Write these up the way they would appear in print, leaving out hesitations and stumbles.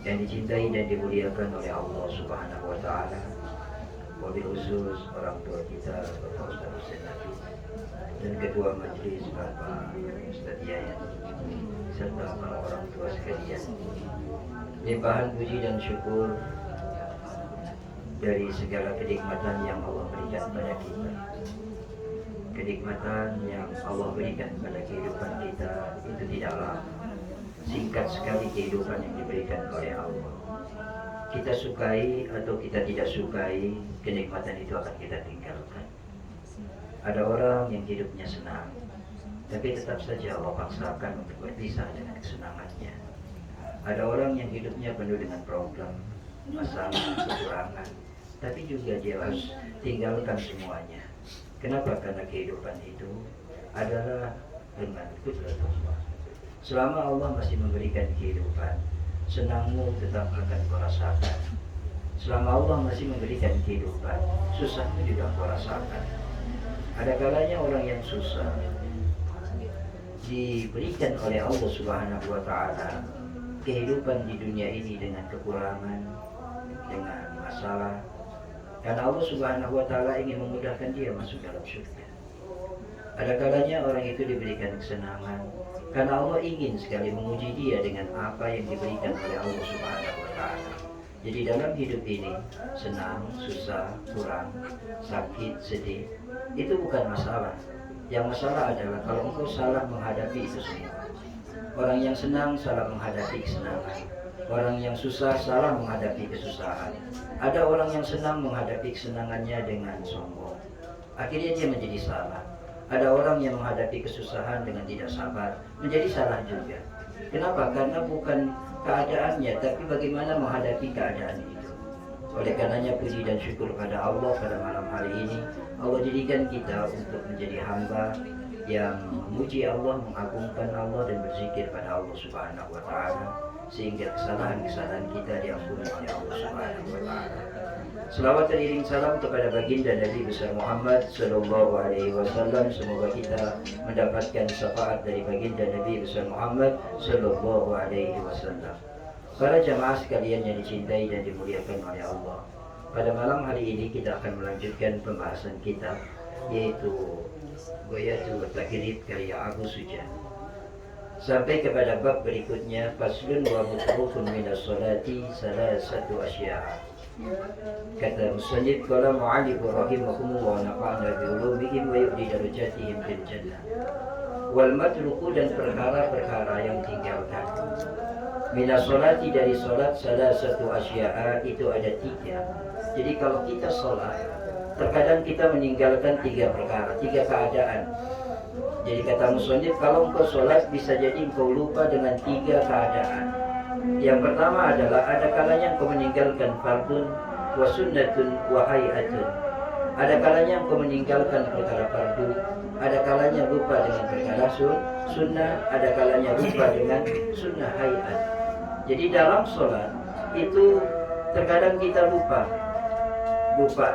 yang dicintai dan dimuliakan oleh Allah Subhanahu wa taala, wabil khusus orang tua kita Bapak Ustaz Hussein Nafi dan ketua majelis Bapak Ustaz Yayan serta para orang tua sekalian. Limpahan puji dan syukur dari segala kenikmatan yang Allah berikan pada kita. Kenikmatan yang Allah berikan pada kehidupan kita itu tidaklah singkat sekali kehidupan yang diberikan oleh Allah. Kita sukai atau kita tidak sukai, kenikmatan itu akan kita tinggalkan. Ada orang yang hidupnya senang, tapi tetap saja Allah paksakan untuk berpisah dengan kesenangannya. Ada orang yang hidupnya penuh dengan problem, masalah, kekurangan, tapi juga dia harus tinggalkan semuanya. Kenapa? Karena kehidupan itu adalah dengan kudrat Allah. Selama Allah masih memberikan kehidupan, senangmu tetap akan kau rasakan. Selama Allah masih memberikan kehidupan, susahmu juga kau rasakan. Ada kalanya orang yang susah diberikan oleh Allah Subhanahu wa taala kehidupan di dunia ini dengan kekurangan, dengan masalah. Karena Allah Subhanahu wa taala ingin memudahkan dia masuk dalam surga. Ada kalanya orang itu diberikan kesenangan karena Allah ingin sekali menguji dia dengan apa yang diberikan oleh Allah Subhanahu wa taala. Jadi dalam hidup ini, senang, susah, kurang, sakit, sedih, itu bukan masalah. Yang masalah adalah kalau engkau salah menghadapi itu semua. Orang yang senang salah menghadapi kesenangan. Orang yang susah salah menghadapi kesusahan. Ada orang yang senang menghadapi kesenangannya dengan sombong. Akhirnya dia menjadi salah. Ada orang yang menghadapi kesusahan dengan tidak sabar, menjadi salah juga. Kenapa? Karena bukan keadaannya, tapi bagaimana menghadapi keadaan itu. Oleh karenanya puji dan syukur pada Allah pada malam hari ini, Allah jadikan kita untuk menjadi hamba yang memuji Allah, mengagungkan Allah dan berzikir pada Allah Subhanahu wa taala, sehingga kesalahan-kesalahan kita diampuni oleh Allah Subhanahu wa taala. Selawat dan iring salam kepada baginda Nabi besar Muhammad sallallahu alaihi wasallam. Semoga kita mendapatkan syafaat dari baginda Nabi besar Muhammad sallallahu alaihi wasallam. Para jamaah sekalian yang dicintai dan dimuliakan oleh Allah, pada malam hari ini kita akan melanjutkan pembahasan kita, yaitu Ghayatul Takrib karya Abu Sujan. Sampai kepada bab berikutnya, faslun wa mutrufun minas salati salasatu asya'a. Kata musannif, qala mu'allif rahimahumullah wa nafa'na bi ulumihim wa yu'li darajatihim fil jannah. Wal matruku, dan perkara-perkara yang tinggalkan. Minas salati, dari salat, salasatu asya'a, itu ada 3. Jadi kalau kita salat, terkadang kita meninggalkan 3 perkara, 3 keadaan. Jadi kata musannif, kalau engkau sholat bisa jadi engkau lupa dengan 3 keadaan. Yang pertama adalah ada kalanya engkau meninggalkan fardun wa sunnatun wa hayatun. Ada kalanya engkau meninggalkan perkara fardu, ada kalanya lupa dengan perkara sunnah, ada kalanya lupa dengan sunnah hayat. Jadi dalam sholat itu terkadang kita lupa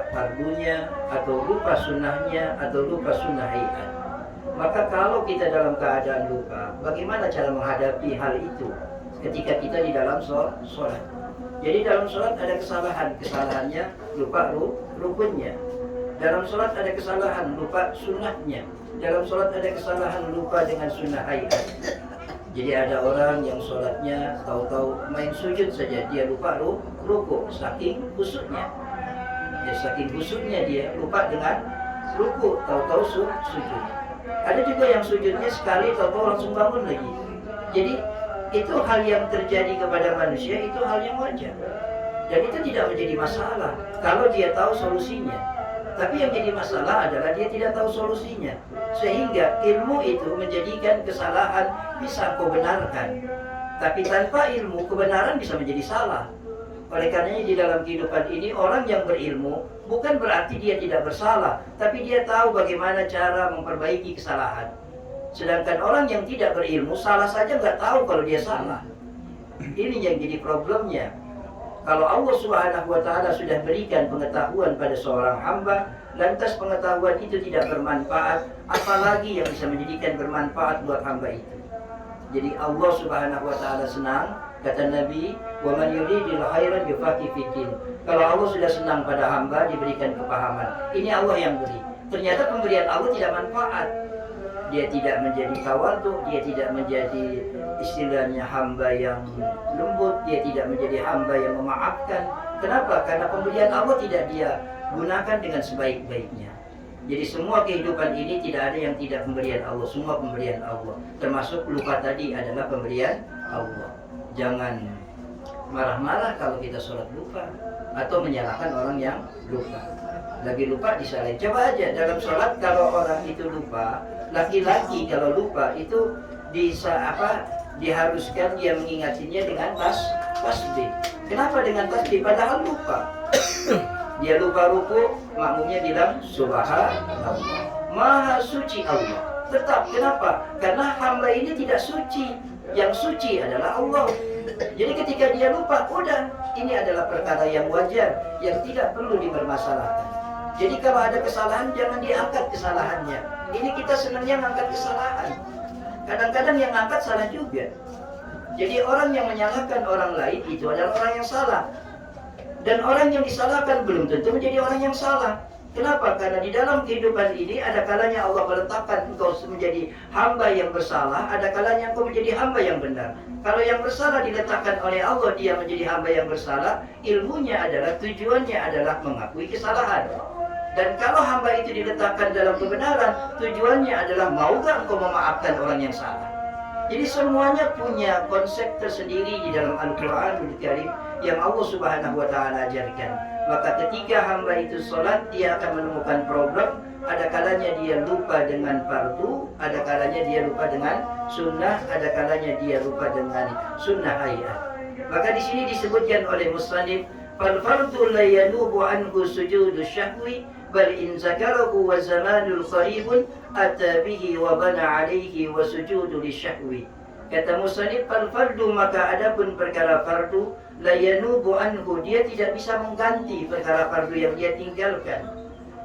fardunya, atau lupa sunnahnya, atau lupa sunnah hayat. Maka kalau kita dalam keadaan lupa, bagaimana cara menghadapi hal itu ketika kita di dalam sholat? Jadi dalam sholat ada kesalahannya lupa rukunnya. Dalam sholat ada kesalahan lupa sunnahnya. Dalam sholat ada kesalahan lupa dengan sunnah hayat. Jadi ada orang yang sholatnya tahu-tahu main sujud saja, dia lupa ruku, saking khusyuknya. Ya, saking khusyuknya dia lupa dengan ruku, tahu-tahu sujud. Ada juga yang sujudnya sekali tahu-tahu langsung bangun lagi. Jadi itu hal yang terjadi kepada manusia, itu hal yang wajar. Dan itu tidak menjadi masalah kalau dia tahu solusinya. Tapi yang jadi masalah adalah dia tidak tahu solusinya. Sehingga ilmu itu menjadikan kesalahan bisa kau benarkan. Tapi tanpa ilmu, kebenaran bisa menjadi salah. Oleh karenanya di dalam kehidupan ini, orang yang berilmu bukan berarti dia tidak bersalah, tapi dia tahu bagaimana cara memperbaiki kesalahan. Sedangkan orang yang tidak berilmu salah saja nggak tahu kalau dia salah. Ini yang jadi problemnya. Kalau Allah Subhanahu wa taala sudah berikan pengetahuan pada seorang hamba, lantas pengetahuan itu tidak bermanfaat, apalagi yang bisa menjadikan bermanfaat buat hamba itu. Jadi Allah Subhanahu wa taala senang Kata Nabi, "Wa man yuridil khairan yufaqihu fiddin." Kalau Allah sudah senang pada hamba, diberikan kepahaman. Ini Allah yang beri. Ternyata pemberian Allah tidak manfaat. Dia tidak menjadi tawadhu, dia tidak menjadi istilahnya hamba yang lembut, dia tidak menjadi hamba yang memaafkan. Kenapa? Karena pemberian Allah tidak dia gunakan dengan sebaik-baiknya. Jadi semua kehidupan ini tidak ada yang tidak pemberian Allah, semua pemberian Allah. Termasuk lupa tadi adalah pemberian Allah. Jangan marah-marah kalau kita sholat lupa atau menyalahkan orang yang lupa. Lagi lupa disalahin. Coba aja dalam sholat kalau orang itu lupa, laki-laki kalau lupa itu diharuskan dia mengingatinya dengan tasbih. Kenapa dengan tasbih? Padahal lupa. Dia lupa ruku, makmumnya bilang subhanallah, maha suci Allah. Tetap, kenapa? Karena hamba ini tidak suci. Yang suci adalah Allah. Jadi ketika dia lupa, udah, ini adalah perkara yang wajar, yang tidak perlu dipermasalahkan. Jadi kalau ada kesalahan, jangan diangkat kesalahannya. Ini kita senangnya ngangkat kesalahan. Kadang-kadang yang ngangkat salah juga. Jadi orang yang menyalahkan orang lain itu adalah orang yang salah. Dan orang yang disalahkan belum tentu menjadi orang yang salah. Kenapa? Karena di dalam kehidupan ini ada kalanya Allah meletakkan engkau menjadi hamba yang bersalah, ada kalanya engkau menjadi hamba yang benar. Kalau yang bersalah diletakkan oleh Allah, dia menjadi hamba yang bersalah, ilmunya adalah, tujuannya adalah mengakui kesalahan. Dan kalau hamba itu diletakkan dalam kebenaran, tujuannya adalah mau gak engkau memaafkan orang yang salah. Jadi semuanya punya konsep tersendiri di dalam Al-Quranul Karim yang Allah Subhanahu wa Ta'ala ajarkan. Maka ketika hamba itu sholat, dia akan menemukan problem. Ada kalanya dia lupa dengan fardu, ada kalanya dia lupa dengan sunnah, ada kalanya dia lupa dengan sunnah hayat. Maka di sini disebutkan oleh musannif, fal fardu la yanubu anhu sujudu syahwi bal in zakarahu wa zamanul qaribun ata bihi wa bana alaihi wa sujudu lisyahwi. Kata musannif, fal fardu, maka adapun perkara fardu, la yanubu anhu, dia tidak bisa mengganti perkara fardu yang dia tinggalkan.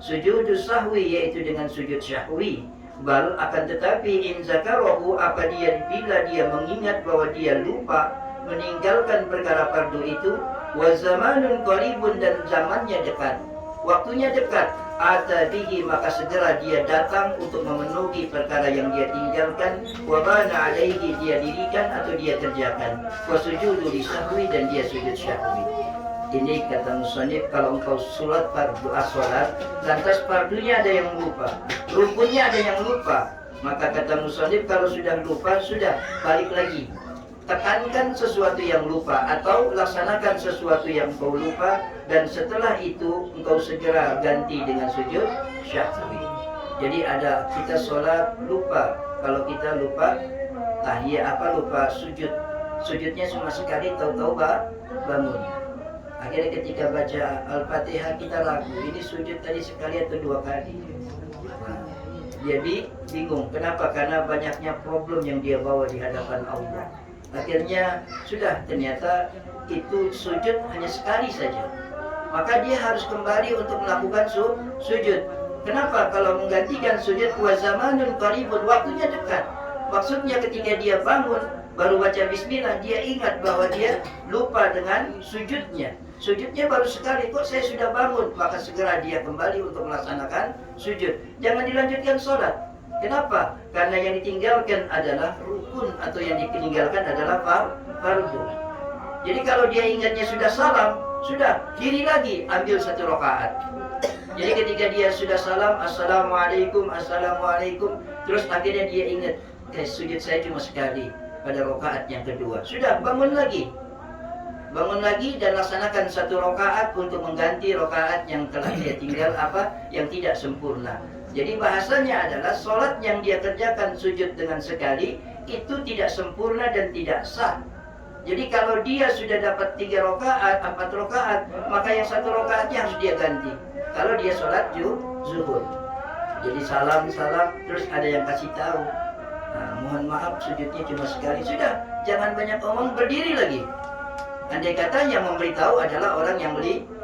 Sujudus sahwi, yaitu dengan sujud syahwi. Bal, akan tetapi in zakarahu, bila dia mengingat bahwa dia lupa meninggalkan perkara fardu itu, wa zamanun qaribun, dan zamannya dekat, waktunya dekat, ata bihi, maka segera dia datang untuk memenuhi perkara yang dia tinggalkan, wa bana alaihi, dia dirikan atau dia kerjakan, wa sujudu lisahwi, dan dia sujud syahwi. Ini kata musannif, kalau engkau sholat fardu as-sholat, lantas fardunya ada yang lupa, rukunnya ada yang lupa, maka kata musannif, kalau sudah lupa, sudah balik lagi. Tekankan sesuatu yang lupa atau laksanakan sesuatu yang kau lupa, dan setelah itu engkau segera ganti dengan sujud syahwi. Jadi ada kita sholat lupa, kalau kita lupa lupa sujud, sujudnya cuma sekali, tahu-tahu bangun. Akhirnya ketika baca Al-Fatihah kita ragu, ini sujud tadi sekali atau dua kali. Dia bingung, kenapa? Karena banyaknya problem yang dia bawa di hadapan Allah. Akhirnya sudah, ternyata itu sujud hanya sekali saja. Maka dia harus kembali untuk melakukan sujud. Kenapa? Kalau menggantikan sujud, wa zamanun qaribun, waktunya dekat. Maksudnya ketika dia bangun, baru baca bismillah, dia ingat bahwa dia lupa dengan sujudnya. Sujudnya baru sekali, kok saya sudah bangun. Maka segera dia kembali untuk melaksanakan sujud. Jangan dilanjutkan sholat. Kenapa? Karena yang ditinggalkan adalah rukun, atau yang ditinggalkan adalah fardu. Jadi kalau dia ingatnya sudah salam, sudah diri lagi, ambil satu rakaat. Jadi ketika dia sudah salam, assalamualaikum, assalamualaikum, terus akhirnya dia ingat, sujud saya cuma sekali pada rakaat yang kedua. Sudah bangun lagi dan laksanakan satu rakaat untuk mengganti rakaat yang telah dia tinggal, yang tidak sempurna. Jadi bahasanya adalah sholat yang dia kerjakan sujud dengan sekali itu tidak sempurna dan tidak sah. Jadi kalau dia sudah dapat 3 rakaat, 4 rakaat, maka yang 1 rakaatnya harus dia ganti. Kalau dia sholat zuhur, jadi salam, terus ada yang kasih tahu, mohon maaf sujudnya cuma sekali. Sudah, jangan banyak omong, berdiri lagi. Andai kata yang memberitahu adalah orang yang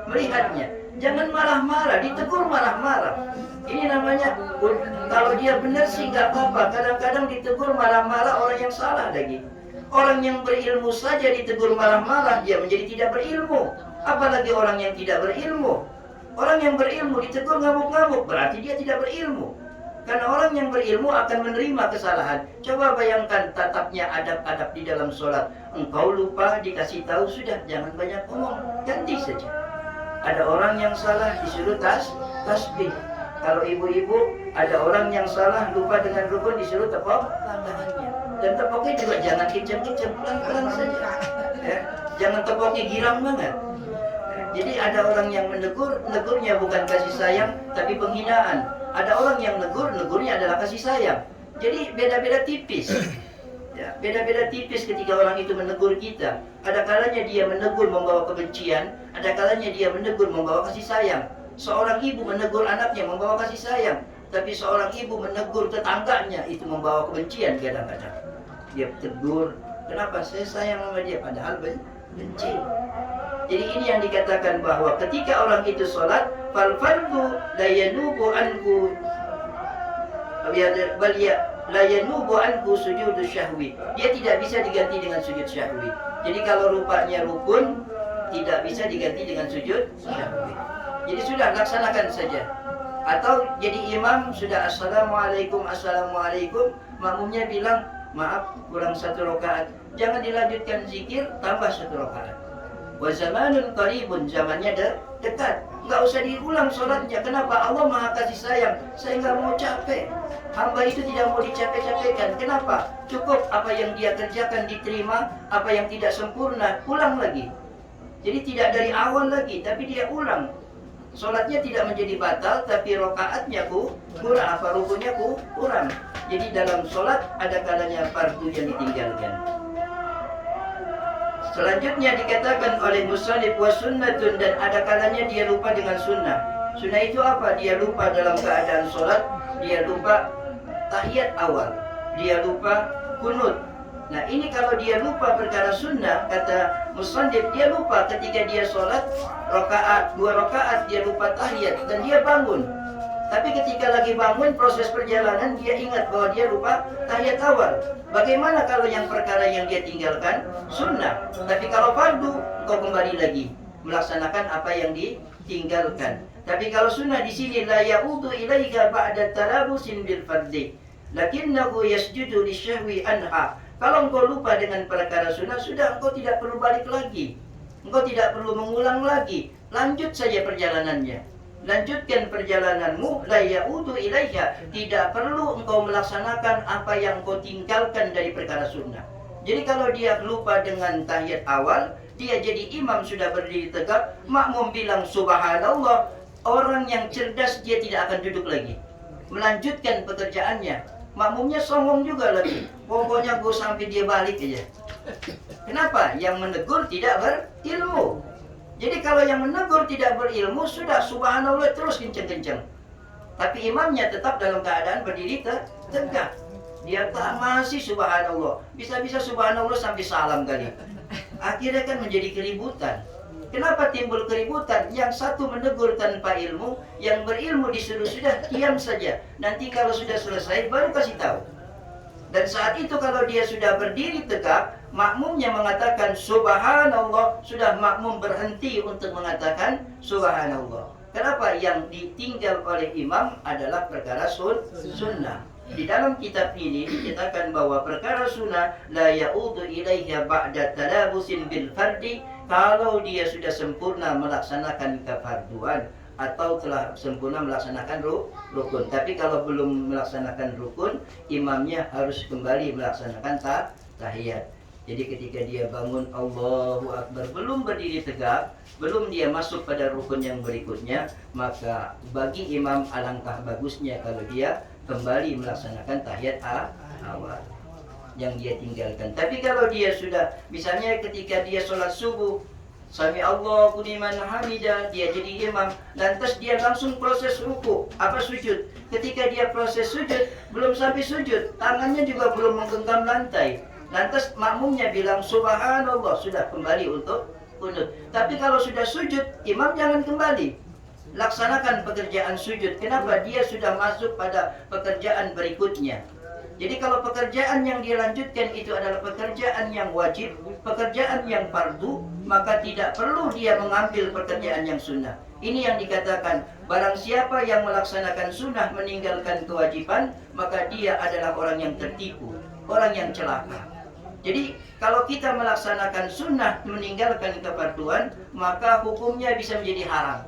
melihatnya. Jangan marah-marah, ditegur marah-marah. Ini namanya, kalau dia benar sih nggak apa-apa. Kadang-kadang ditegur marah-marah orang yang salah lagi. Orang yang berilmu saja ditegur marah-marah, dia menjadi tidak berilmu. Apalagi orang yang tidak berilmu. Orang yang berilmu ditegur ngamuk-ngamuk, berarti dia tidak berilmu. Karena orang yang berilmu akan menerima kesalahan. Coba bayangkan tatapnya adab-adab di dalam sholat. Engkau lupa, dikasih tahu, sudah, jangan banyak ngomong, ganti saja. Ada orang yang salah disuruh tasbih. Kalau ibu-ibu, ada orang yang salah lupa dengan rukun disuruh tepuk tangannya. Dan tepuknya juga jangan kencang-kencang, pelan-pelan saja. Ya, jangan tepuknya girang banget. Jadi ada orang yang menegur, negurnya bukan kasih sayang, tapi penghinaan. Ada orang yang negurnya adalah kasih sayang. Jadi beda-beda tipis. Ya, beda-beda tipis ketika orang itu menegur kita. Ada kalanya dia menegur membawa kebencian, ada kalanya dia menegur membawa kasih sayang. Seorang ibu menegur anaknya membawa kasih sayang, tapi seorang ibu menegur tetangganya itu membawa kebencian kadang-kadang. Dia tegur, kenapa saya sayang sama dia padahal benci. Jadi ini yang dikatakan bahwa ketika orang itu sholat, fal fardu la yanubu anhu la yanubu anhu sujudu syahwi. Dia tidak bisa diganti dengan sujud syahwi. Jadi kalau rupanya rukun, tidak bisa diganti dengan sujud syahwi. Jadi sudah laksanakan saja. Atau jadi imam sudah assalamualaikum, makmumnya bilang maaf kurang 1 rakaat. Jangan dilanjutkan zikir, tambah 1 rakaat. Wa zamanun qaribun, zamannya dekat. Enggak usah diulang sholatnya. Kenapa? Allah Maha kasih sayang. Saya enggak mau capek. Hamba itu tidak mau dicapek-capekkan. Kenapa? Cukup apa yang dia kerjakan diterima, apa yang tidak sempurna ulang lagi. Jadi tidak dari awal lagi, tapi dia ulang. Sholatnya tidak menjadi batal, tapi rokaatnya kurang, apa rukunnya kurang. Jadi dalam sholat ada kalanya fardu yang ditinggalkan. Selanjutnya dikatakan oleh musannif wa sunnatun, dan ada kalanya dia lupa dengan sunnah. Sunnah itu apa? Dia lupa dalam keadaan sholat, dia lupa tahiyat awal, dia lupa kunut. Nah ini kalau dia lupa perkara sunnah, kata musannif, dia lupa ketika dia sholat 2 rakaat, dia lupa tahiyat dan dia bangun. Tapi ketika lagi bangun proses perjalanan dia ingat bahwa dia lupa tahiyat awal. Bagaimana kalau yang perkara yang dia tinggalkan sunnah? Tapi kalau fardu, engkau kembali lagi melaksanakan apa yang ditinggalkan. Tapi kalau sunnah di sini la ya'udu ilaika ba'da tarabusin bil fardi, lakinnahu yasjudu lisyahwi anha. Kalau engkau lupa dengan perkara sunnah, sudah engkau tidak perlu balik lagi. Engkau tidak perlu mengulang lagi. Lanjut saja perjalanannya. Lanjutkan perjalananmu, la ya'udu ilaiha. Tidak perlu engkau melaksanakan apa yang engkau tinggalkan dari perkara sunnah. Jadi kalau dia lupa dengan tahiyat awal, dia jadi imam sudah berdiri tegak, makmum bilang subhanallah, orang yang cerdas dia tidak akan duduk lagi, melanjutkan pekerjaannya. Makmumnya songong juga lagi, pokoknya gue sampai dia balik aja. Kenapa? Yang menegur tidak berilmu. Jadi kalau yang menegur tidak berilmu, sudah subhanallah terus kenceng-kenceng. Tapi imamnya tetap dalam keadaan berdiri tegak. Dia tak masih subhanallah. Bisa-bisa subhanallah sampai salam kali. Akhirnya kan menjadi keributan. Kenapa timbul keributan? Yang satu menegur tanpa ilmu, yang berilmu disuruh sudah diam saja. Nanti kalau sudah selesai baru kasih tahu. Dan saat itu kalau dia sudah berdiri tegak, makmumnya mengatakan subhanallah, sudah makmum berhenti untuk mengatakan subhanallah. Kenapa? Yang ditinggal oleh imam adalah perkara sunnah. Di dalam kitab ini dikatakan bahwa perkara sunnah la ya'udu ilaiha ba'da talabusin bil fardi, kalau dia sudah sempurna melaksanakan kefarduan atau telah sempurna melaksanakan rukun. Tapi kalau belum melaksanakan rukun, imamnya harus kembali melaksanakan tahiyat. Jadi ketika dia bangun Allahu Akbar, belum berdiri tegak, belum dia masuk pada rukun yang berikutnya, maka bagi imam alangkah bagusnya kalau dia kembali melaksanakan tahiyat awal yang dia tinggalkan. Tapi kalau dia sudah, misalnya ketika dia sholat subuh, Sami Allahu liman hamidah, dia jadi imam, lantas dia langsung proses ruku, sujud. Ketika dia proses sujud, belum sampai sujud, tangannya juga belum menggenggam lantai. Lantas makmumnya bilang subhanallah, sudah kembali untuk kunut. Tapi kalau sudah sujud, imam jangan kembali. Laksanakan pekerjaan sujud. Kenapa? Dia sudah masuk pada pekerjaan berikutnya. Jadi kalau pekerjaan yang dia lanjutkan itu adalah pekerjaan yang wajib, pekerjaan yang fardu, maka tidak perlu dia mengambil pekerjaan yang sunnah. Ini yang dikatakan, barang siapa yang melaksanakan sunnah meninggalkan kewajiban, maka dia adalah orang yang tertipu, orang yang celaka. Jadi kalau kita melaksanakan sunnah meninggalkan kefarduan, maka hukumnya bisa menjadi haram.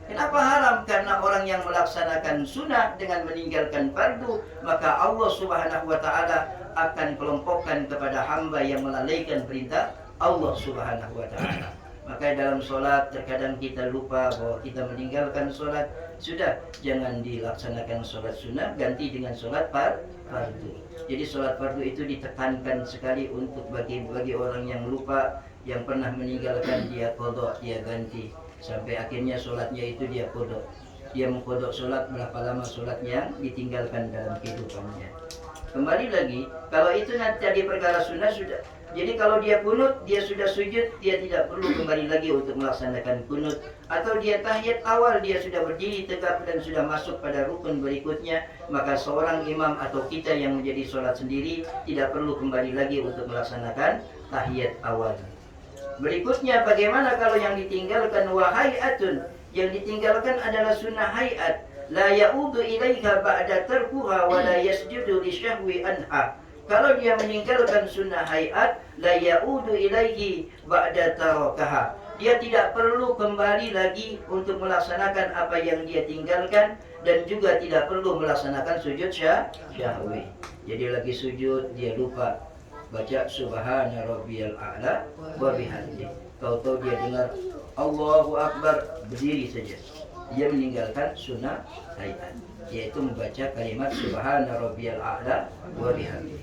Kenapa haram? Karena orang yang melaksanakan sunnah dengan meninggalkan fardu, maka Allah Subhanahu wa Ta'ala akan kelompokkan kepada hamba yang melalaikan perintah Allah Subhanahu wa Ta'ala. Maka dalam sholat terkadang kita lupa bahwa kita meninggalkan sholat. Sudah, jangan dilaksanakan sholat sunnah, ganti dengan sholat fardu. Jadi sholat fardu itu ditekankan sekali untuk bagi orang yang lupa, yang pernah meninggalkan, dia qadha, dia ganti. Sampai akhirnya sholatnya itu dia kodok. Dia mengkodok sholat, berapa lama sholatnya ditinggalkan dalam kehidupannya. Kembali lagi, kalau itu nanti jadi perkara sunnah sudah. Jadi kalau dia kunut, dia sudah sujud, dia tidak perlu kembali lagi untuk melaksanakan kunut. Atau dia tahiyat awal, dia sudah berdiri tegak dan sudah masuk pada rukun berikutnya, maka seorang imam atau kita yang menjadi sholat sendiri tidak perlu kembali lagi untuk melaksanakan tahiyat awal. Berikutnya, bagaimana kalau yang ditinggalkan wahai'atun? Yang ditinggalkan adalah sunnah hayat. La ya'udu ilaiha ba'da tarkuha wa la yasjudu li syahwi anha. Kalau dia meninggalkan sunnah hayat, la ya'udu ilaihi ba'da tarakaha. Dia tidak perlu kembali lagi untuk melaksanakan apa yang dia tinggalkan, dan juga tidak perlu melaksanakan sujud syahwi. Jadi lagi sujud, dia lupa baca subhana rabbiyal a'la wa bihamdi. Tahu-tahu dia dengar Allahu Akbar, berdiri saja. Dia meninggalkan sunnah hayat, yaitu membaca kalimat subhana rabbiyal a'la wa bihamdi.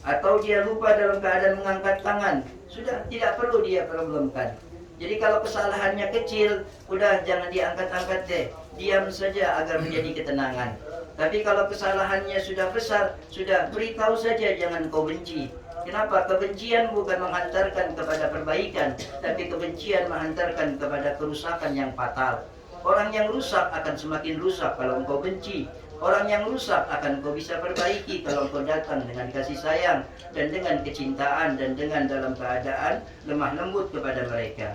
Atau dia lupa dalam keadaan mengangkat tangan, sudah tidak perlu dia problemkan. Jadi kalau kesalahannya kecil, udah jangan diangkat-angkat deh, diam saja agar menjadi ketenangan. Tapi kalau kesalahannya sudah besar, sudah beritahu saja, jangan kau benci. Kenapa? Kebencian bukan menghantarkan kepada perbaikan, tapi kebencian menghantarkan kepada kerusakan yang fatal. Orang yang rusak akan semakin rusak kalau engkau benci. Orang yang rusak akan engkau bisa perbaiki kalau engkau datang dengan kasih sayang dan dengan kecintaan dan dengan dalam keadaan lemah lembut kepada mereka.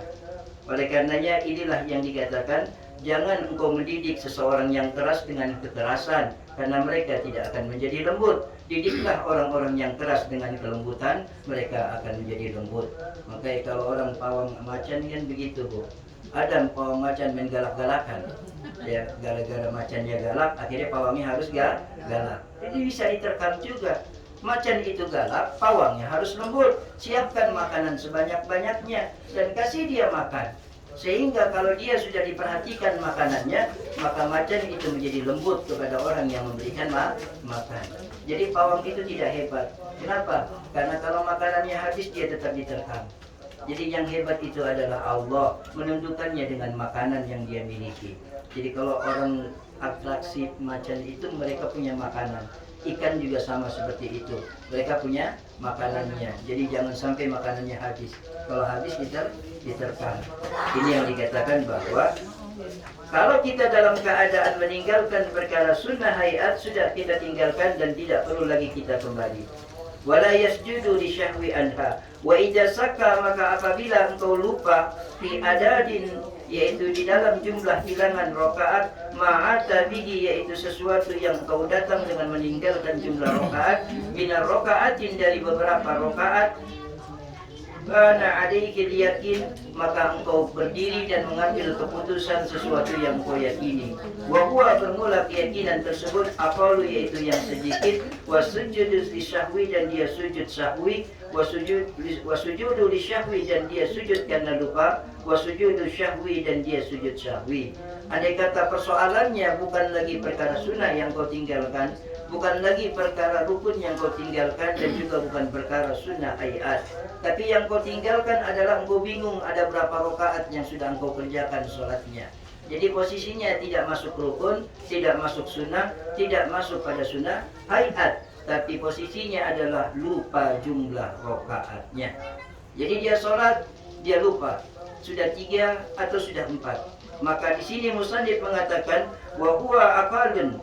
Oleh karenanya inilah yang dikatakan, jangan engkau mendidik seseorang yang keras dengan kekerasan, karena mereka tidak akan menjadi lembut. Didiklah orang-orang yang keras dengan kelembutan, mereka akan menjadi lembut. Makanya kalau orang pawang macan kan begitu, Bu. Ada pawang macan main galak-galakan. Ya, gara-gara macannya galak, akhirnya pawangnya harus galak. Jadi bisa diterkam juga. Macan itu galak, pawangnya harus lembut. Siapkan makanan sebanyak-banyaknya dan kasih dia makan. Sehingga kalau dia sudah diperhatikan makanannya, maka macan itu menjadi lembut kepada orang yang memberikan makan. Jadi pawang itu tidak hebat. Kenapa? Karena kalau makanannya habis, dia tetap diterkam. Jadi yang hebat itu adalah Allah menentukannya dengan makanan yang dia miliki. Jadi kalau orang atraksi macan itu, mereka punya makanan. Ikan juga sama seperti itu. Mereka punya makanannya. Jadi jangan sampai makanannya habis. Kalau habis diterkam. Ini yang dikatakan bahwa kalau kita dalam keadaan meninggalkan perkara sunnah hayat, sudah kita tinggalkan dan tidak perlu lagi kita kembali. Wala yasjudu li syahwi anha. Wa idza saka, maka apabila engkau lupa fi adadin, yaitu di dalam jumlah bilangan rakaat, ma'ata bihi, yaitu sesuatu yang engkau datang dengan meninggalkan jumlah rakaat, binar rakaatin, dari beberapa rakaat, karena alaiki yakin, maka engkau berdiri dan mengambil keputusan sesuatu yang engkau yakini. Wa huwa, bermula keyakinan tersebut, aqalu, yaitu yang sedikit, wa sujudu li syahwi, dan dia sujud syahwi, wa sujudu li syahwi, dan dia sujud karena lupa, wa sujudu syahwi, dan dia sujud syahwi. Andai kata persoalannya bukan lagi perkara sunnah yang kau tinggalkan, bukan lagi perkara rukun yang kau tinggalkan, dan juga bukan perkara sunnah hayat, tapi yang kau tinggalkan adalah engkau bingung ada berapa rakaat yang sudah engkau kerjakan sholatnya. Jadi posisinya tidak masuk rukun, tidak masuk sunnah, tidak masuk pada sunnah hayat, tapi posisinya adalah lupa jumlah rakaatnya. Jadi dia sholat, dia lupa sudah 3 atau sudah 4. Maka di sini musannif mengatakan wa huwa aqallun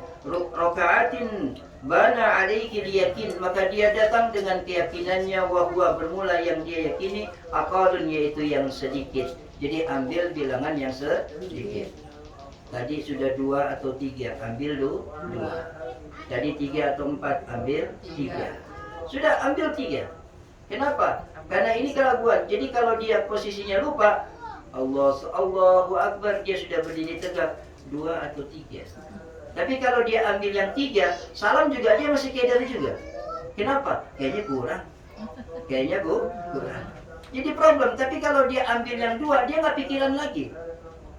rakaatin Bana alaihi yakin, maka dia datang dengan keyakinannya, wahwa bermula yang dia yakini, aqalun yaitu yang sedikit. Jadi ambil bilangan yang sedikit. Tadi sudah 2 atau 3, ambil 2. Tadi 3 atau 4, ambil 3. Sudah ambil 3. Kenapa? Karena ini keraguan. Jadi kalau dia posisinya lupa, Allahu Akbar, dia sudah berdiri tegak 2 atau 3. Tapi kalau dia ambil yang 3, salam juga dia masih kedar juga. Kenapa? Kayaknya kurang. Kayaknya kurang. Jadi problem. Tapi kalau dia ambil yang 2, dia nggak pikiran lagi.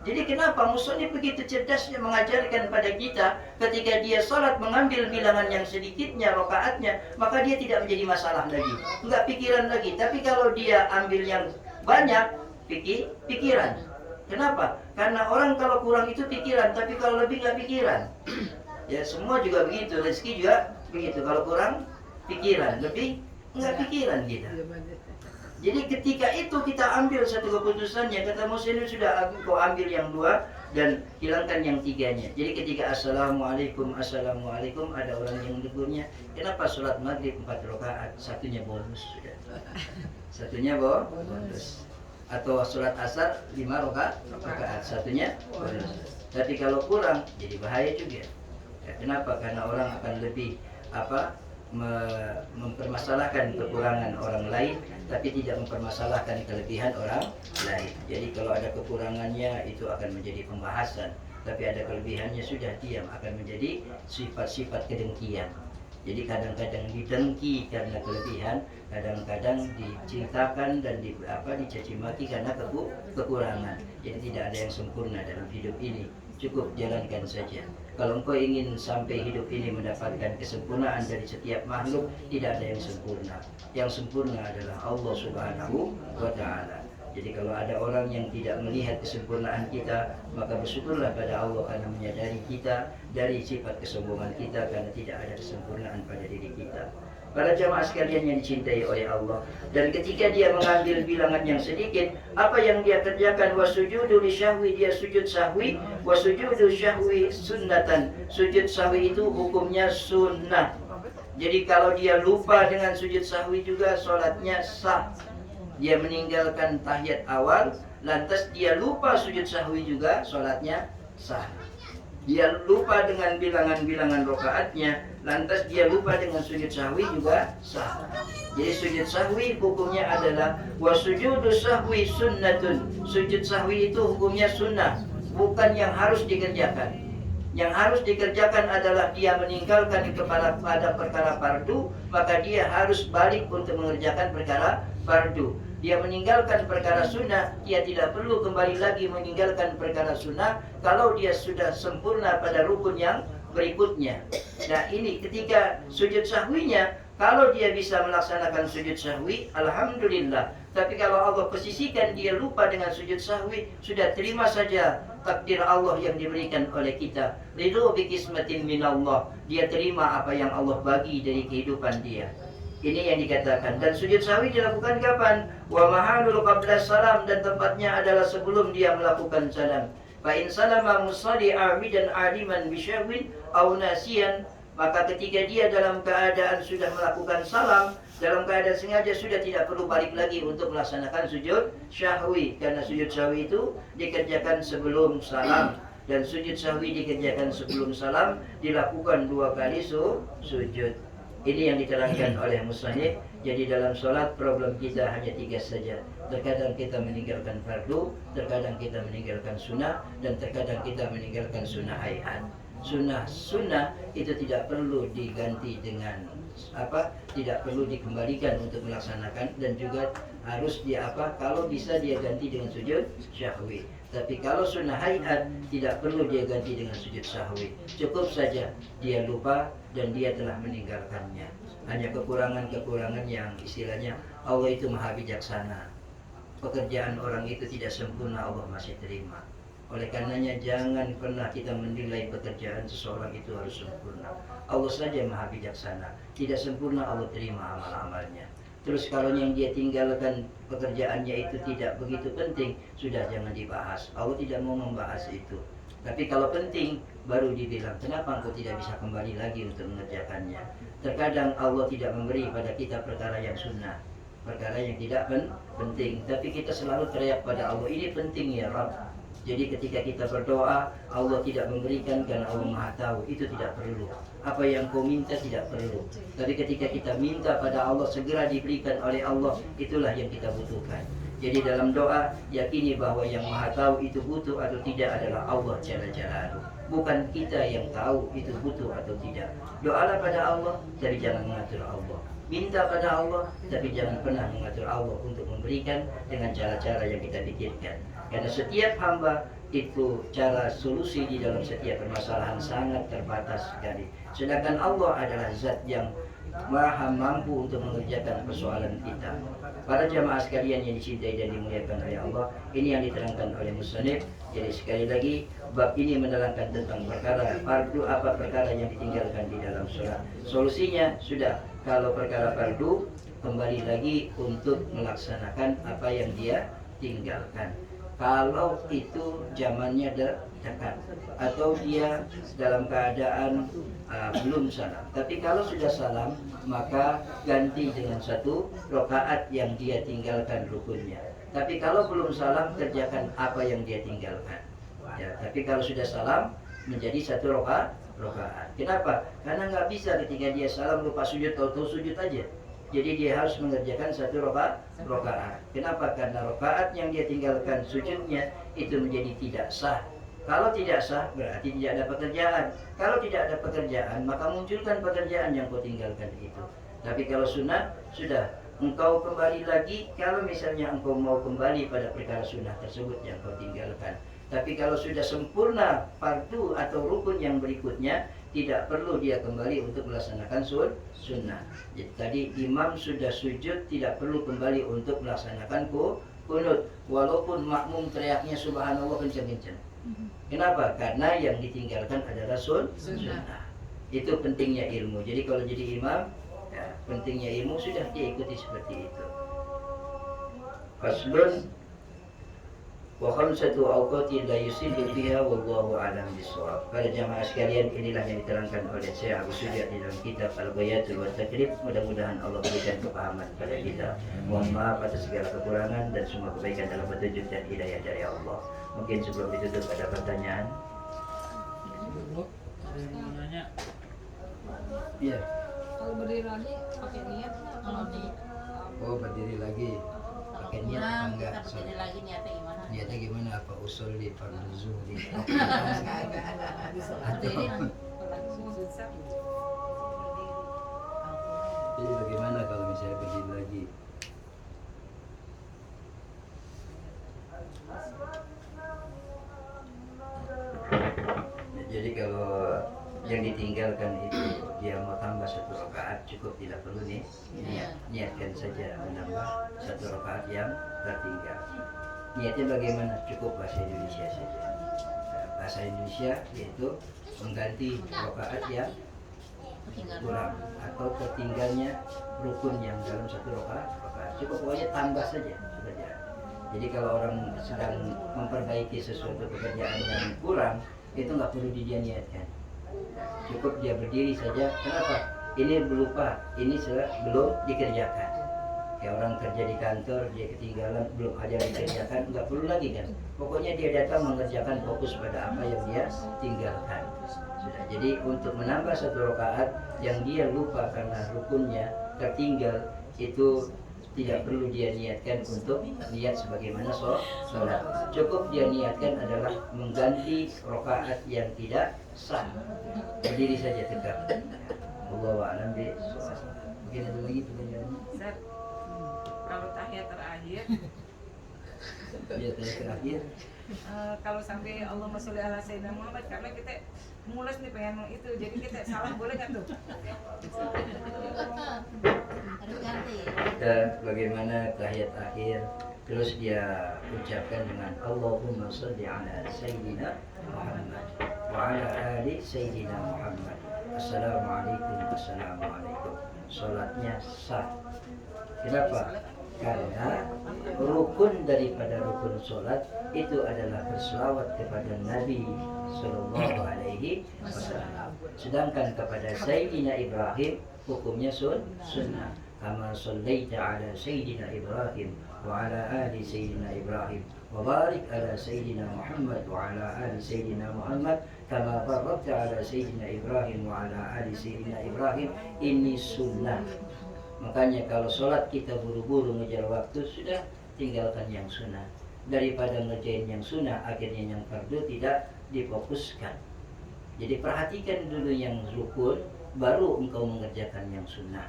Jadi kenapa musonif begitu cerdasnya mengajarkan pada kita, ketika dia sholat mengambil bilangan yang sedikitnya, rokaatnya, maka dia tidak menjadi masalah lagi, nggak pikiran lagi. Tapi kalau dia ambil yang banyak, pikiran. Kenapa? Karena orang kalau kurang itu pikiran, tapi kalau lebih nggak pikiran. Ya semua juga begitu, rezeki juga begitu. Kalau kurang pikiran, lebih nggak pikiran kita. Jadi ketika itu kita ambil satu keputusannya, kata muslim sudah, kau ambil yang 2 dan hilangkan yang 3-nya. Jadi ketika assalamualaikum ada orang yang negurnya, kenapa sholat maghrib 4 rakaat, satunya bonus sudah. Satunya bonus. Atau sholat asar 5 rakaat, satunya bonus. Tapi kalau kurang jadi bahaya juga. Ya, kenapa? Karena orang akan lebih mempermasalahkan kekurangan orang lain, tapi tidak mempermasalahkan kelebihan orang lain. Jadi kalau ada kekurangannya itu akan menjadi pembahasan, tapi ada kelebihannya sudah diam, akan menjadi sifat-sifat kedengkian. Jadi kadang-kadang didengki karena kelebihan, kadang-kadang dicintakan dan dicaci maki karena kekurangan. Jadi tidak ada yang sempurna dalam hidup ini. Cukup jalankan saja. Kalau engkau ingin sampai hidup ini mendapatkan kesempurnaan dari setiap makhluk, tidak ada yang sempurna. Yang sempurna adalah Allah Subhanahu wa Ta'ala. Jadi kalau ada orang yang tidak melihat kesempurnaan kita, maka bersyukurlah pada Allah karena menyadari kita dari sifat kesombongan kita, karena tidak ada kesempurnaan pada diri kita. Para jamaah sekalian yang dicintai oleh Allah, dan ketika dia mengambil bilangan yang sedikit, apa yang dia kerjakan? Wasujudu lisyahwi, dia sujud sahwi. Wasujudu syahwi sunnatan, sujud sahwi itu hukumnya sunnah. Jadi kalau dia lupa dengan sujud sahwi juga sholatnya sah. Dia meninggalkan tahiyat awal, lantas dia lupa sujud sahwi juga, sholatnya sah. Dia lupa dengan bilangan-bilangan rokaatnya, lantas dia lupa dengan sujud sahwi juga sah. Jadi sujud sahwi hukumnya adalah wasujudu sahwi sunnatun. Sujud sahwi itu hukumnya sunnah, bukan yang harus dikerjakan. Yang harus dikerjakan adalah dia meninggalkan pada perkara fardu, maka dia harus balik untuk mengerjakan perkara fardu. Dia meninggalkan perkara sunnah, dia tidak perlu kembali lagi meninggalkan perkara sunnah kalau dia sudah sempurna pada rukun yang berikutnya. Nah ini ketika sujud sahwinya, kalau dia bisa melaksanakan sujud sahwi, alhamdulillah. Tapi kalau Allah posisikan dia lupa dengan sujud sahwi, sudah terima saja takdir Allah yang diberikan oleh kita. Ridho bi qismatin minallah, dia terima apa yang Allah bagi dari kehidupan dia. Ini yang dikatakan. Dan sujud sahwi dilakukan kapan? Wa mahalul qabla salam, dan tempatnya adalah sebelum dia melakukan salam. Fa in salama musalli amidan aliman bisyahwin aw nasiyan, maka ketika dia dalam keadaan sudah melakukan salam, dalam keadaan sengaja, sudah tidak perlu balik lagi untuk melaksanakan sujud syahwi. Karena sujud syahwi itu dikerjakan sebelum salam, dan sujud syahwi dikerjakan sebelum salam, dilakukan 2 kali sujud. Ini yang diterangkan oleh musannif. Jadi dalam sholat problem kita hanya 3 saja. Terkadang kita meninggalkan fardu, terkadang kita meninggalkan sunnah, dan terkadang kita meninggalkan sunnah hayat. Sunnah itu tidak perlu diganti dengan tidak perlu dikembalikan untuk melaksanakan, dan juga harus kalau bisa dia ganti dengan sujud syahwi. Tapi kalau sunnah hayat tidak perlu dia ganti dengan sujud syahwi. Cukup saja dia lupa dan dia telah meninggalkannya. Hanya kekurangan-kekurangan yang istilahnya Allah itu maha bijaksana. Pekerjaan orang itu tidak sempurna, Allah masih terima. Oleh karenanya jangan pernah kita menilai pekerjaan seseorang itu harus sempurna. Allah saja maha bijaksana. Tidak sempurna Allah terima amal-amalnya. Terus kalau yang dia tinggalkan pekerjaannya itu tidak begitu penting, sudah jangan dibahas. Allah tidak mau membahas itu. Tapi kalau penting baru dibilang, kenapa engkau tidak bisa kembali lagi untuk mengerjakannya? Terkadang Allah tidak memberi pada kita perkara yang sunnah, perkara yang tidak penting, tapi kita selalu teriak pada Allah, ini penting ya Rabb. Jadi ketika kita berdoa, Allah tidak memberikan karena Allah Maha Tahu, itu tidak perlu. Apa yang kau minta tidak perlu. Tapi ketika kita minta pada Allah, segera diberikan oleh Allah, itulah yang kita butuhkan. Jadi dalam doa, yakini bahwa yang Maha Tahu itu butuh atau tidak adalah Allah Jalla Jalaluhu. Bukan kita yang tahu itu butuh atau tidak. Doalah pada Allah, tapi jangan mengatur Allah. Minta pada Allah, tapi jangan pernah mengatur Allah untuk memberikan dengan cara-cara yang kita pikirkan. Karena setiap hamba itu cara solusi di dalam setiap permasalahan sangat terbatas sekali. Sedangkan Allah adalah zat yang Maha mampu untuk mengerjakan persoalan kita. Para jamaah sekalian yang dicintai dan dimuliakan oleh Allah, ini yang diterangkan oleh musannif. Jadi sekali lagi, bab ini menerangkan tentang perkara fardu, apa perkara yang ditinggalkan di dalam sholat. Solusinya sudah, kalau perkara fardu, kembali lagi untuk melaksanakan apa yang dia tinggalkan. Kalau itu zamannya dekat atau dia dalam keadaan belum salam. Tapi kalau sudah salam, maka ganti dengan satu rakaat yang dia tinggalkan rukunnya. Tapi kalau belum salam, kerjakan apa yang dia tinggalkan. Ya, tapi kalau sudah salam, menjadi satu rakaat. Kenapa? Karena nggak bisa ketika dia salam lupa sujud, tahu-tahu sujud aja. Jadi dia harus mengerjakan satu rakaat. Kenapa? Karena rakaat yang dia tinggalkan sujudnya itu menjadi tidak sah. Kalau tidak sah berarti tidak ada pekerjaan. Kalau tidak ada pekerjaan, maka munculkan pekerjaan yang kau tinggalkan itu. Tapi kalau sunnah, sudah engkau kembali lagi. Kalau misalnya engkau mau kembali pada perkara sunnah tersebut yang kau tinggalkan. Tapi kalau sudah sempurna fardu atau rukun yang berikutnya, tidak perlu dia kembali untuk melaksanakan sunnah. Jadi tadi imam sudah sujud, tidak perlu kembali untuk melaksanakan kunut. Walaupun makmum teriaknya subhanallah kencang-kencang. Kenapa? Karena yang ditinggalkan adalah sunnah. Itu pentingnya ilmu. Jadi kalau jadi imam, ya, pentingnya ilmu sudah diikuti seperti itu. Faslun wa khamsatu awqatin la yusibu fiha wallahu a'lam bissawab. Para jamaah sekalian, inilah yang diterangkan oleh Syekh Abu Sujad di dalam kitab Al-Bayatul wa Takrib. Mudah-mudahan Allah berikan kepahaman pada kita. Mohon maaf atas segala kekurangan dan semua kebaikan dalam petunjuk dan hidayah dari Allah. Mungkin sebelum ditutup ada pertanyaan. Iya. Kalau berdiri lagi pakai niat kalau di Berdiri lagi pakai niat apa enggak? Kita berdiri lagi niatnya gimana? Niatnya gimana? Apa usul di fardu zuhri? Jadi bagaimana kalau misalnya berdiri lagi? Jadi kalau yang ditinggalkan itu dia mau tambah satu rakaat, cukup, tidak perlu nih niatkan saja menambah satu rakaat yang tertinggal. Niatnya bagaimana? Cukup bahasa Indonesia saja. Bahasa Indonesia yaitu mengganti rakaat yang kurang atau tertinggalnya rukun yang dalam satu rakaat. Cukup, pokoknya tambah saja. Jadi kalau orang sedang memperbaiki sesuatu pekerjaan yang kurang, itu nggak perlu dia niatkan. Cukup dia berdiri saja. Kenapa? Ini belupa, ini belum dikerjakan. Kayak orang kerja di kantor, dia ketinggalan, belum ada yang dikerjakan, nggak perlu lagi kan. Pokoknya dia datang mengerjakan, fokus pada apa yang dia tinggalkan. Sudah. Jadi untuk menambah satu rakaat yang dia lupa karena rukunnya tertinggal, itu tidak perlu dia niatkan untuk niat sebagaimana sholat. Cukup dia niatkan adalah mengganti rakaat yang tidak sah. Berdiri saja tegak. Wallahu a'lam bishawab. Mungkin ada lagi pertanyaannya? Ustaz, kalau tahiyat terakhir Ya, terakhir. kalau sampai Allahumma sholli ala sayyidina Muhammad, karena kita mules nih pengen itu, jadi kita salah boleh nggak tuh? Harus ganti. Dan bagaimana tahiyat akhir, terus dia ucapkan dengan Allahumma sholli ala sayyidina Muhammad wa ala ali sayyidina Muhammad. Assalamualaikum. Salatnya sah. Kenapa? Karena rukun daripada rukun sholat itu adalah berselawat kepada Nabi Sallallahu Alaihi Wasallam. Sedangkan kepada Sayyidina Ibrahim hukumnya sunnah. Kama sallaita ala Sayyidina Ibrahim wa ala ali Sayyidina Ibrahim wa barik ala Sayyidina Muhammad wa ala ali Sayyidina Muhammad kama barakta ala Sayyidina Ibrahim wa ala ali Sayyidina Ibrahim. Ini sunnah. Makanya kalau sholat kita buru-buru ngejar waktu, sudah tinggalkan yang sunnah. Daripada ngerjain yang sunnah, akhirnya yang fardu tidak difokuskan. Jadi perhatikan dulu yang rukun, baru engkau mengerjakan yang sunnah.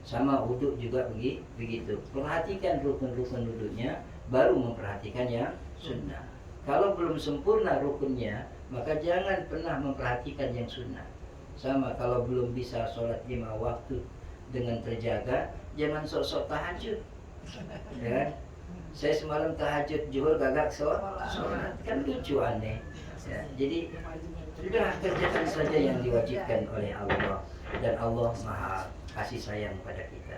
Sama wudhu juga begitu. Perhatikan rukun-rukun wudhunya, baru memperhatikan yang sunnah. Kalau belum sempurna rukunnya, maka jangan pernah memperhatikan yang sunnah. Sama kalau belum bisa sholat 5 waktu dengan terjaga, jangan sok-sok tahajud. Ya kan? Saya semalam tahajud zuhur gagak sholat, kan lucu aneh. Ya, jadi sudah kerjakan saja yang diwajibkan oleh Allah, dan Allah Maha kasih sayang pada kita.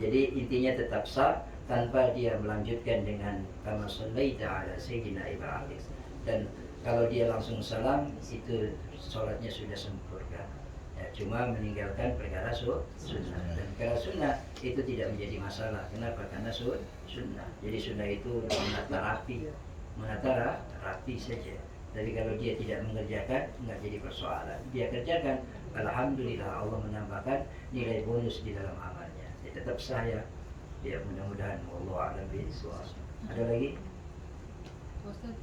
Jadi intinya tetap sah tanpa dia melanjutkan dengan kama sallaita ala Sayyidina Ibrahim. Dan kalau dia langsung salam, itu sholatnya sudah sempurna. Ya, cuma meninggalkan perkara sunnah. Dan perkara sunnah itu tidak menjadi masalah. Kenapa? Karena sunnah. Jadi sunnah itu menata rapi saja. Tapi kalau dia tidak mengerjakan, nggak jadi persoalan. Dia kerjakan, alhamdulillah Allah menambahkan nilai bonus di dalam amalnya. Dia tetap sah ya. Ya mudah-mudahan Allah a'lam bishawab. Ada lagi? Ustaz,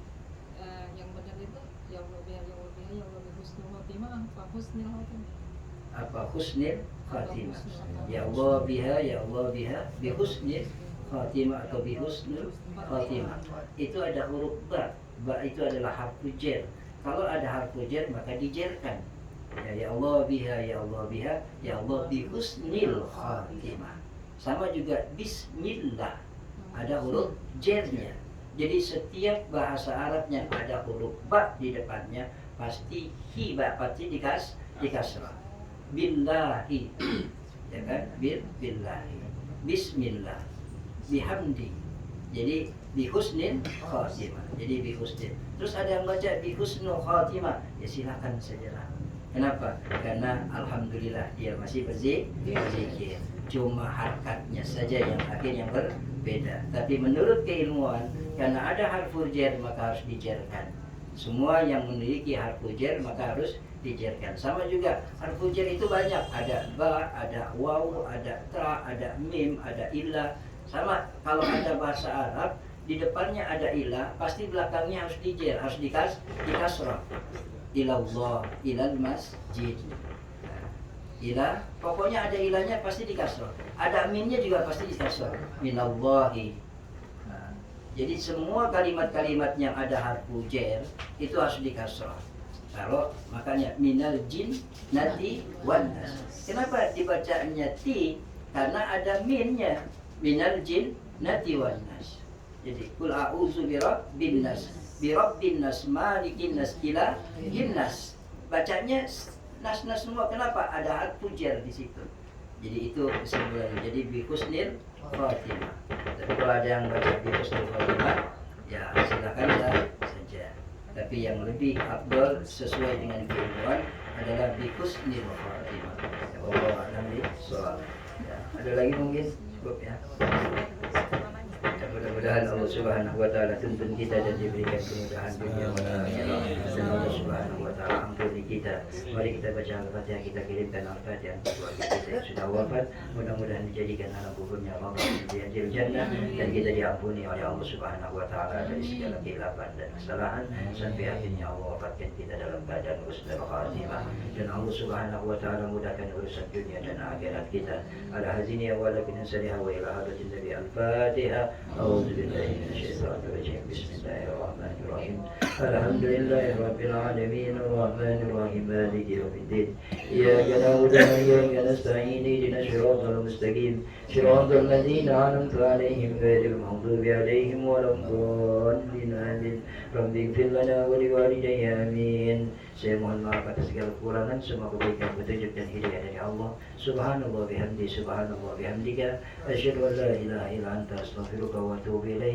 yang benar itu ya Allah husnul khotimah apa husnul khotimah? Apa husnul khatimah? Ya Allah biha bi husnul khatimah atau bi husnul khatimah. Itu ada huruf ba. Ba itu adalah harfu jar. Kalau ada harfu jar maka dijarkan. Ya Allah biha, ya Allah biha, ya Allah bi husnil khatimah. Sama juga bismillah. Ada huruf jarnya. Jadi setiap bahasa Arabnya ada huruf ba di depannya, pasti hiba pasti dikasrah. Billahi, ya kan? Billahi. Bismillah. Bihamdi. Jadi bihusnin khatimah. Jadi bihusnin. Terus ada yang baca bihusnul khatimah. Ya silakan sajalah. Kenapa? Karena alhamdulillah dia masih berzikir. Cuma harkatnya saja yang akhirnya berbeda. Tapi menurut keilmuan, karena ada harfu jar maka harus dijarkan. Semua yang memiliki harfu jar maka harus dijarkan. Sama juga harfu jar itu banyak. Ada ba, ada waw, ada ta, ada mim, ada ilah. Sama kalau ada bahasa Arab, di depannya ada ilah, pasti belakangnya harus dijar, harus dikasrah. Ilallah, ilal masjid. Ilah, pokoknya ada ilahnya pasti dikasrah. Ada minnya juga pasti dikasrah. Minallahi. Jadi semua kalimat-kalimat yang ada harfu jar itu harus dikasrah. Kalau makanya minal jin nati wan nas. Kenapa dibacanya ti? Karena ada minnya. Minal jin nati wan nas. Jadi kul a'udzu birabbin nas, birabbin nas, malikin nas, ilahin nas. Bacanya nas-nas semua. Kenapa? Ada harfu jar di situ. Jadi itu kesimpulannya. Jadi bi husnil khatimah. Tapi kalau ada yang baca bi husnil khatimah, ya silakan saja. Tapi yang lebih afdal sesuai dengan keilmuan adalah bi husnil khatimah. Ya Allah a'lam bishawab. Ya, ada lagi mungkin cukup ya. Mudah-mudahan Allah Subhanahu wa taala tuntun kita dan diberikan kemudahan dunia dan akhirat. Dan Allah Subhanahu wa taala ampuni kita. Mari kita baca Al-Fatihah, kita kirimkan Al-Fatihah untuk keluarga kita yang sudah wafat. Mudah-mudahan dijadikan alam kuburnya Allah di Anjil Jannah, dan kita diampuni oleh Allah Subhanahu wa taala dari segala kehilapan dan kesalahan, sampai akhirnya Allah wafatkan kita dalam keadaan husnul khatimah. Dan Allah Subhanahu wa taala mudahkan urusan dunia dan akhirat kita. Ala hazini wa lakin salihah wa ila hadatin nabi al-Fatihah. أعوذ بالله من الشيطان الرجيم بسم الله الرحمن الرحيم الحمد لله رب العالمين الرحمن الرحيم مالك يوم الدين إياك نعبد وإياك نستعين اهدنا الصراط المستقيم صراط الذين أنعمت عليهم غير المغضوب عليهم ولا الضالين آمين رب اغفر لنا ولوالدي آمين. Saya mohon maaf atas segala kekurangan, semua kebaikan, petunjuk dan hidayah dari Allah. Subhanallah bihamdi, subhanallah bihamdika, asyhadu an la ilaha illa anta, astaghfiruka wa atubu ilaik.